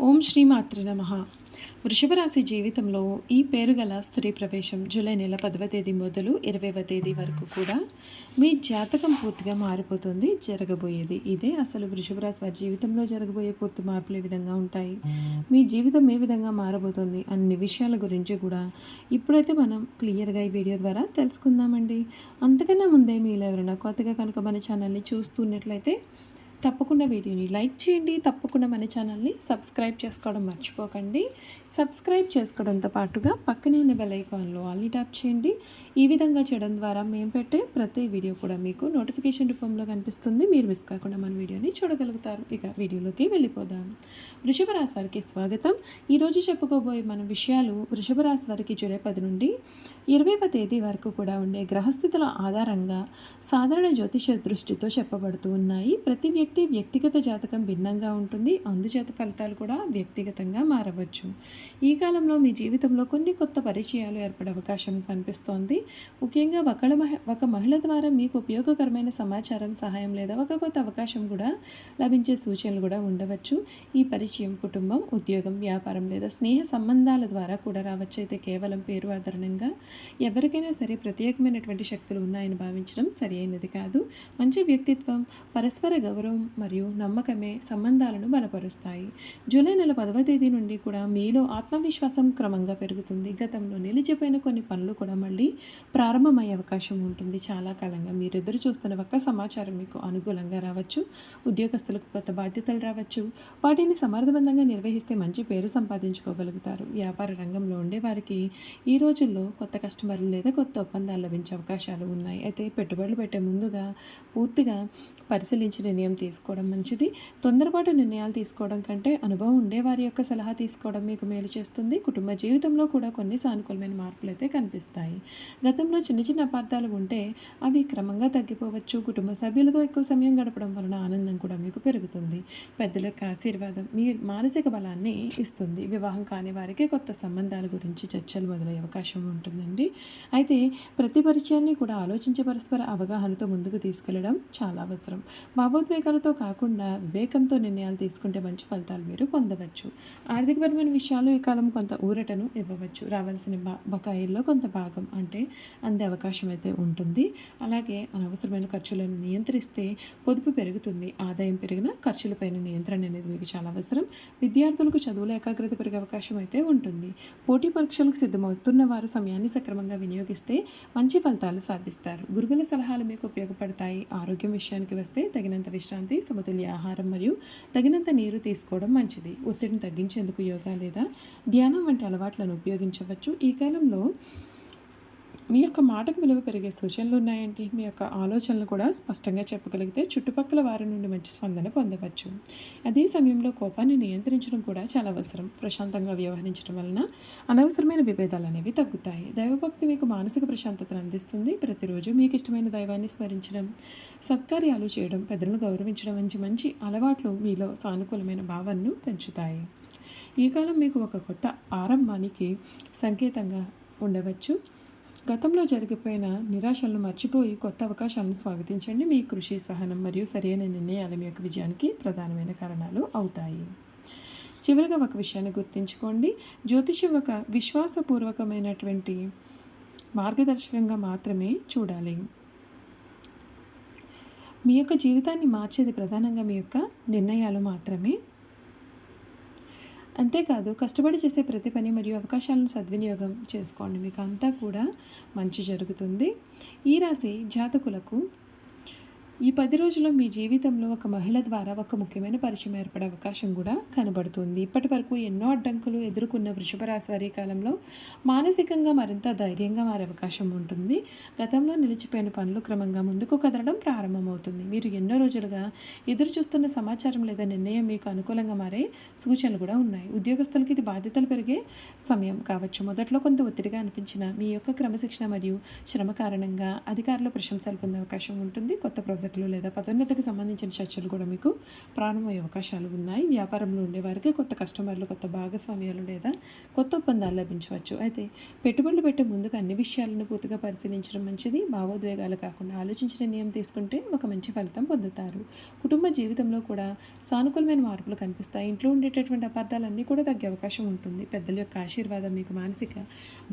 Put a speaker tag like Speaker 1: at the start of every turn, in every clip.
Speaker 1: ఓం శ్రీ మాత్రే నమః. వృషభ రాశి జీవితంలో ఈ పేరు గల స్త్రీ ప్రవేశం జూలై నెల 10వ తేదీ మొదలు 20వ తేదీ వరకు కూడా మీ జాతకం పూర్తిగా మారిపోతుంది. జరగబోయేది ఇదే. అసలు వృషభ రాశి వారి జీవితంలో జరగబోయే పూర్తి మార్పులు ఏ విధంగా ఉంటాయి, మీ జీవితం ఏ విధంగా మారబోతుంది అన్ని విషయాల గురించి కూడా ఇప్పుడైతే మనం క్లియర్గా ఈ వీడియో ద్వారా తెలుసుకుందామండి. అంతకన్నా ముందే మీలో ఎవరైనా కొత్తగా కనుక మన ఛానల్ని చూస్తున్నట్లయితే తప్పకుండా వీడియోని లైక్ చేయండి. తప్పకుండా మన ఛానల్ని సబ్స్క్రైబ్ చేసుకోవడం మర్చిపోకండి. సబ్స్క్రైబ్ చేసుకోవడంతో పాటుగా పక్కనే ఉన్న బెల్ ఐకాన్లో ఆల్ని ట్యాప్ చేయండి. ఈ విధంగా చేయడం ద్వారా మేము పెట్టే ప్రతి వీడియో కూడా మీకు నోటిఫికేషన్ రూపంలో కనిపిస్తుంది. మీరు మిస్ కాకుండా మన వీడియోని చూడగలుగుతారు. ఇక వీడియోలోకి వెళ్ళిపోదాం. వృషభ రాశి వారికి స్వాగతం. ఈరోజు చెప్పుకోబోయే మన విషయాలు వృషభ రాశి వారికి జూలై 10 నుండి 20వ తేదీ వరకు కూడా ఉండే గ్రహస్థితుల ఆధారంగా సాధారణ జ్యోతిష దృష్టితో చెప్పబడుతూ ఉన్నాయి. ప్రతి వ్యక్తిగత జాతకం భిన్నంగా ఉంటుంది. అందుచేత ఫలితాలు కూడా వ్యక్తిగతంగా మారవచ్చు. ఈ కాలంలో మీ జీవితంలో కొన్ని కొత్త పరిచయాలు ఏర్పడే అవకాశం కనిపిస్తోంది. ముఖ్యంగా ఒక మహిళ ద్వారా మీకు ఉపయోగకరమైన సమాచారం, సహాయం లేదా ఒక కొత్త అవకాశం కూడా లభించే సూచనలు కూడా ఉండవచ్చు. ఈ పరిచయం కుటుంబం, ఉద్యోగం, వ్యాపారం లేదా స్నేహ సంబంధాల ద్వారా కూడా రావచ్చు. అయితే కేవలం పేరు ఆధారంగా ఎవరికైనా సరే ప్రత్యేకమైనటువంటి శక్తులు ఉన్నాయని భావించడం సరి అయినది కాదు. మంచి వ్యక్తిత్వం, పరస్పర గౌరవం మరియు నమ్మకమే సంబంధాలను బలపరుస్తాయి. జూలై నెల 10వ తేదీ నుండి కూడా మీలో ఆత్మవిశ్వాసం క్రమంగా పెరుగుతుంది. గతంలో నిలిచిపోయిన కొన్ని పనులు కూడా మళ్ళీ ప్రారంభమయ్యే అవకాశం ఉంటుంది. చాలా కాలంగా మీరు ఎదురు చూస్తున్న ఒక్క సమాచారం మీకు అనుకూలంగా రావచ్చు. ఉద్యోగస్తులకు కొత్త బాధ్యతలు రావచ్చు. వాటిని సమర్థవంతంగా నిర్వహిస్తే మంచి పేరు సంపాదించుకోగలుగుతారు. వ్యాపార రంగంలో ఉండే వారికి ఈ రోజుల్లో కొత్త కస్టమర్లు లేదా కొత్త ఒప్పందాలు లభించే అవకాశాలు ఉన్నాయి. అయితే పెట్టుబడులు పెట్టే ముందుగా పూర్తిగా పరిశీలించి నిర్ణయం తీసుకోవడం మంచిది. తొందరపాటు నిర్ణయాలు తీసుకోవడం కంటే అనుభవం ఉండే వారి యొక్క సలహా తీసుకోవడం మీకు మేలు చేస్తుంది. కుటుంబ జీవితంలో కూడా కొన్ని సానుకూలమైన మార్పులు అయితే కనిపిస్తాయి. గతంలో చిన్న చిన్న అపార్థాలు ఉంటే అవి క్రమంగా తగ్గిపోవచ్చు. కుటుంబ సభ్యులతో ఎక్కువ సమయం గడపడం వలన ఆనందం కూడా మీకు పెరుగుతుంది. పెద్దల యొక్క ఆశీర్వాదం మీ మానసిక బలాన్ని ఇస్తుంది. వివాహం కాని వారికి కొత్త సంబంధాల గురించి చర్చలు మొదలయ్యే అవకాశం ఉంటుందండి. అయితే ప్రతి పరిచయాన్ని కూడా ఆలోచించే పరస్పర అవగాహనతో ముందుకు తీసుకెళ్లడం చాలా అవసరం. భావోద్వేగాలతో కాకుండా వివేకంతో నిర్ణయాలు తీసుకుంటే మంచి ఫలితాలు మీరు పొందవచ్చు. ఆర్థికపరమైన విషయాలు ఈ కాలం కొంత ఊరటను ఇవ్వవచ్చు. రావాల్సిన బకాయిల్లో కొంత భాగం అంటే అందే అవకాశం అయితే ఉంటుంది. అలాగే అనవసరమైన ఖర్చులను నియంత్రిస్తే పొదుపు పెరుగుతుంది. ఆదాయం పెరిగిన ఖర్చులపైన నియంత్రణ అనేది మీకు చాలా అవసరం. విద్యార్థులకు చదువులో ఏకాగ్రత పెరిగే అవకాశం అయితే ఉంటుంది. పోటీ పరీక్షలకు సిద్ధమవుతున్న వారు సమయాన్ని సక్రమంగా వినియోగిస్తే మంచి ఫలితాలు సాధిస్తారు. గురువుల సలహాలు మీకు ఉపయోగపడతాయి. ఆరోగ్యం విషయానికి వస్తే తగినంత విశ్రాంతి, సమతుల్య ఆహారం మరియు తగినంత నీరు తీసుకోవడం మంచిది. ఒత్తిడిని తగ్గించేందుకు యోగా లేదా ధ్యానం వంటి అలవాట్లను ఉపయోగించవచ్చు. ఈ కాలంలో మీ యొక్క మాటకు విలువ పెరిగే సూచనలు ఉన్నాయండి. మీ యొక్క ఆలోచనలు కూడా స్పష్టంగా చెప్పగలిగితే చుట్టుపక్కల వారి నుండి మంచి స్పందన పొందవచ్చు. అదే సమయంలో కోపాన్ని నియంత్రించడం కూడా చాలా అవసరం. ప్రశాంతంగా వ్యవహరించడం వలన అనవసరమైన విభేదాలు అనేవి తగ్గుతాయి. దైవభక్తి మీకు మానసిక ప్రశాంతతను అందిస్తుంది. ప్రతిరోజు మీకు ఇష్టమైన దైవాన్ని స్మరించడం, సత్కార్యాలు చేయడం, పెద్దలను గౌరవించడం వంటి మంచి అలవాట్లు మీలో సానుకూలమైన భావాన్ని పెంచుతాయి. ఈ కాలం మీకు ఒక కొత్త ఆరంభానికి సంకేతంగా ఉండవచ్చు. గతంలో జరిగిపోయిన నిరాశలను మర్చిపోయి కొత్త అవకాశాలను స్వాగతించండి. మీ కృషి, సహనం మరియు సరైన నిర్ణయాలు మీ యొక్క విజయానికి ప్రధానమైన కారణాలు అవుతాయి. చివరిగా ఒక విషయాన్ని గుర్తుంచుకోండి. జ్యోతిష్యం ఒక విశ్వాసపూర్వకమైనటువంటి మార్గదర్శకంగా మాత్రమే చూడాలి. మీ యొక్క జీవితాన్ని మార్చేది ప్రధానంగా మీ యొక్క నిర్ణయాలు మాత్రమే. అంతేకాదు కష్టపడి చేసే ప్రతి పని మరియు అవకాశాలను సద్వినియోగం చేసుకోండి. మీకు అంతా కూడా మంచి జరుగుతుంది. ఈ రాశి జాతకులకు ఈ 10 రోజుల్లో మీ జీవితంలో ఒక మహిళ ద్వారా ఒక ముఖ్యమైన పరిచయం ఏర్పడే అవకాశం కూడా కనబడుతుంది. ఇప్పటి వరకు ఎన్నో అడ్డంకులు ఎదుర్కొన్న వృషభ రాశి వారి కాలంలో మానసికంగా మరింత ధైర్యంగా మారే అవకాశం ఉంటుంది. గతంలో నిలిచిపోయిన పనులు క్రమంగా ముందుకు కదలడం ప్రారంభమవుతుంది. మీరు ఎన్నో రోజులుగా ఎదురు చూస్తున్న సమాచారం లేదా నిర్ణయం మీకు అనుకూలంగా మారే సూచనలు కూడా ఉన్నాయి. ఉద్యోగస్తులకి ఇది బాధ్యతలు పెరిగే సమయం కావచ్చు. మొదట్లో కొంత ఒత్తిడిగా అనిపించిన మీ యొక్క క్రమశిక్షణ మరియు శ్రమ కారణంగా అధికారుల ప్రశంసలు పొందే అవకాశం ఉంటుంది. కొత్త ప్రాజెక్ట్ ప్రాజెక్టులు లేదా పదోన్నతికి సంబంధించిన చర్చలు కూడా మీకు ప్రారంభమయ్యే అవకాశాలు ఉన్నాయి. వ్యాపారంలో ఉండేవారికి కొత్త కస్టమర్లు, కొత్త భాగస్వామ్యాలు లేదా కొత్త ఒప్పందాలు లభించవచ్చు. అయితే పెట్టుబడులు పెట్టే ముందుగా అన్ని విషయాలను పూర్తిగా పరిశీలించడం మంచిది. భావోద్వేగాలు కాకుండా ఆలోచించిన నిర్ణయం తీసుకుంటే ఒక మంచి ఫలితం పొందుతారు. కుటుంబ జీవితంలో కూడా సానుకూలమైన మార్పులు కనిపిస్తాయి. ఇంట్లో ఉండేటటువంటి అపార్థాలన్నీ కూడా తగ్గే అవకాశం ఉంటుంది. పెద్దల యొక్క ఆశీర్వాదం మీకు మానసిక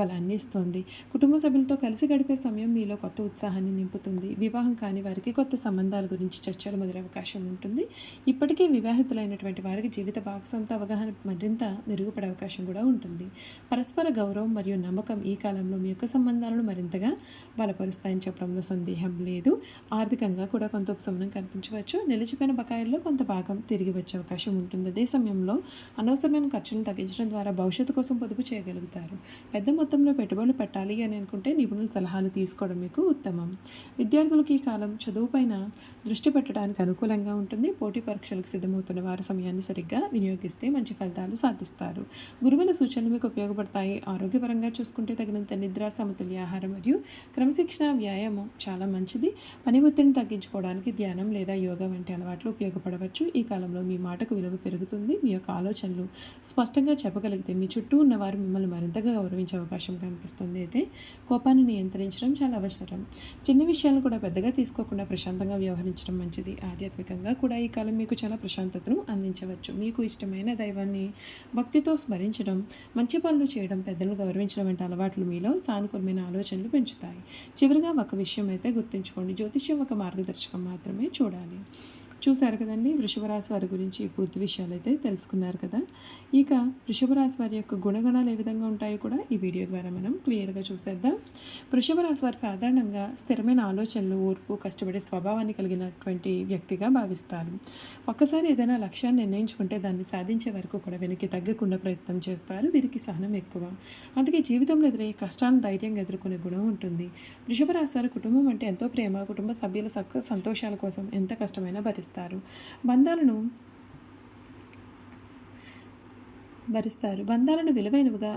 Speaker 1: బలాన్ని ఇస్తుంది. కుటుంబ సభ్యులతో కలిసి గడిపే సమయం మీలో కొత్త ఉత్సాహాన్ని నింపుతుంది. వివాహం కాని వారికి కొత్త సంబంధాల గురించి చర్చలు మొదలయ్యే అవకాశం ఉంటుంది. ఇప్పటికే వివాహితులైనటువంటి వారికి జీవిత భాగస్వామితో అవగాహన మరింత మెరుగుపడే అవకాశం కూడా ఉంటుంది. పరస్పర గౌరవం మరియు నమ్మకం ఈ కాలంలో మీ యొక్క సంబంధాలను మరింతగా బలపరుస్తాయని చెప్పడంలో సందేహం లేదు. ఆర్థికంగా కూడా కొంత ఉపశమనం కనిపించవచ్చు. నిలిచిపోయిన బకాయిల్లో కొంత భాగం తిరిగి వచ్చే అవకాశం ఉంటుంది. అదే సమయంలో అనవసరమైన ఖర్చులను తగ్గించడం ద్వారా భవిష్యత్తు కోసం పొదుపు చేయగలుగుతారు. పెద్ద మొత్తంలో పెట్టుబడులు పెట్టాలి అని అనుకుంటే నిపుణుల సలహాలు తీసుకోవడం మీకు ఉత్తమం. విద్యార్థులకు ఈ కాలం చదువుపైన దృష్టి పెట్టడానికి అనుకూలంగా ఉంటుంది. పోటీ పరీక్షలకు సిద్ధమవుతున్న వారి సమయాన్ని సరిగ్గా వినియోగిస్తే మంచి ఫలితాలు సాధిస్తారు. గురువుల సూచనలు మీకు ఉపయోగపడతాయి. ఆరోగ్యపరంగా చూసుకుంటే తగినంత నిద్ర, సమతుల్య ఆహారం మరియు క్రమశిక్షణ, వ్యాయామం చాలా మంచిది. పని ఒత్తిడిని తగ్గించుకోవడానికి ధ్యానం లేదా యోగా వంటి అలవాట్లు ఉపయోగపడవచ్చు. ఈ కాలంలో మీ మాటకు విలువ పెరుగుతుంది. మీ యొక్క ఆలోచనలు స్పష్టంగా చెప్పగలిగితే మీ చుట్టూ ఉన్నవారు మిమ్మల్ని మరింతగా గౌరవించే అవకాశం కనిపిస్తుంది. అయితే కోపాన్ని నియంత్రించడం చాలా అవసరం. చిన్న విషయాలను కూడా పెద్దగా తీసుకోకుండా ప్రశాంతంగా వ్యవహరించడం మంచిది. ఆధ్యాత్మికంగా కూడా ఈ కాలం మీకు చాలా ప్రశాంతతను అందించవచ్చు. మీకు ఇష్టమైన దైవాన్ని భక్తితో స్మరించడం, మంచి పనులు చేయడం, పెద్దలను గౌరవించడం వంటి అలవాట్లు మీలో సానుకూలమైన ఆలోచనలు పెంచుతాయి. చివరిగా ఒక విషయం అయితే గుర్తుంచుకోండి, జ్యోతిష్యం ఒక మార్గదర్శకం మాత్రమే. చూడాలి. చూశారు కదండి, వృషభ రాశి వారి గురించి పూర్తి విషయాలు అయితే తెలుసుకున్నారు కదా. ఇక వృషభ రాశి వారి యొక్క గుణగణాలు ఏ విధంగా ఉంటాయో కూడా ఈ వీడియో ద్వారా మనం క్లియర్గా చూసేద్దాం. వృషభ రాశి వారు సాధారణంగా స్థిరమైన ఆలోచనలు, ఓర్పు, కష్టపడే స్వభావాన్ని కలిగినటువంటి వ్యక్తిగా భావిస్తారు. ఒక్కసారి ఏదైనా లక్ష్యాన్ని నిర్ణయించుకుంటే దాన్ని సాధించే వరకు కూడా వెనక్కి తగ్గకుండా ప్రయత్నం చేస్తారు. వీరికి సహనం ఎక్కువ. అందుకే జీవితంలో ఎదురయ్యే కష్టాలను ధైర్యంగా ఎదుర్కొనే గుణం ఉంటుంది. వృషభ రాశి వారి కుటుంబం అంటే ఎంతో ప్రేమ, కుటుంబ సభ్యుల సంతోషాల కోసం ఎంత కష్టమైనా భరిస్తారు. బంధాలను విలువైనవిగా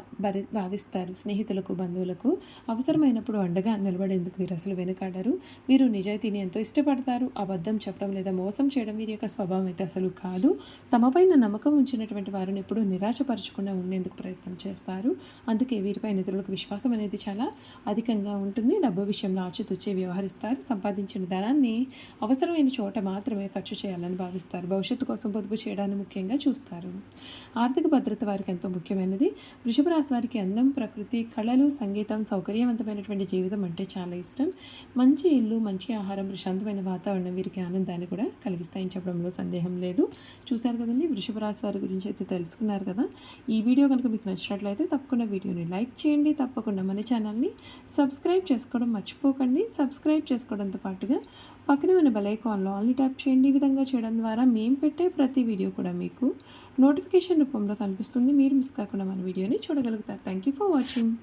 Speaker 1: భావిస్తారు. స్నేహితులకు, బంధువులకు అవసరమైనప్పుడు అండగా నిలబడేందుకు వీరు అసలు వెనుకాడరు. వీరు నిజాయితీని ఎంతో ఇష్టపడతారు. అబద్ధం చెప్పడం లేదా మోసం చేయడం వీరి యొక్క స్వభావం అయితే అసలు కాదు. తమపైన నమ్మకం ఉంచినటువంటి వారిని ఎప్పుడూ నిరాశపరచకుండా ఉండేందుకు ప్రయత్నం చేస్తారు. అందుకే వీరిపైన ఇతరులకు విశ్వాసం అనేది చాలా అధికంగా ఉంటుంది. డబ్బు విషయంలో ఆచితూచి వ్యవహరిస్తారు. సంపాదించిన ధనాన్ని అవసరమైన చోట మాత్రమే ఖర్చు చేయాలని భావిస్తారు. భవిష్యత్తు కోసం పొదుపు చేయడాన్ని ముఖ్యంగా చూస్తారు. ఆర్థిక భద్రత వారికి ఎంతో ముఖ్యమైనది. వృషభ రాశి వారికి అందం, ప్రకృతి, కళలు, సంగీతం, సౌకర్యవంతమైనటువంటి జీవితం అంటే చాలా ఇష్టం. మంచి ఇల్లు, మంచి ఆహారం, ప్రశాంతమైన వాతావరణం వీరికి ఆనందాన్ని కూడా కలిగిస్తాయని చెప్పడంలో సందేహం లేదు. చూశారు కదండి, వృషభ రాశి వారి గురించి అయితే తెలుసుకున్నారు కదా. ఈ వీడియో కనుక మీకు నచ్చినట్లయితే తప్పకుండా వీడియోని లైక్ చేయండి. తప్పకుండా మన ఛానల్ని సబ్స్క్రైబ్ చేసుకోవడం మర్చిపోకండి. సబ్స్క్రైబ్ చేసుకోవడంతో పాటుగా పక్కనే ఉన్న బెల్ ఐకాన్లో ఆల్ని ట్యాప్ చేయండి. ఈ విధంగా చేయడం ద్వారా మేము పెట్టే ప్రతి వీడియో కూడా మీకు నోటిఫికేషన్ రూపంలో కనిపిస్తుంది. మీరు మిస్ కాకుండా మన వీడియోని చూడగలుగుతారు. Thank you for watching.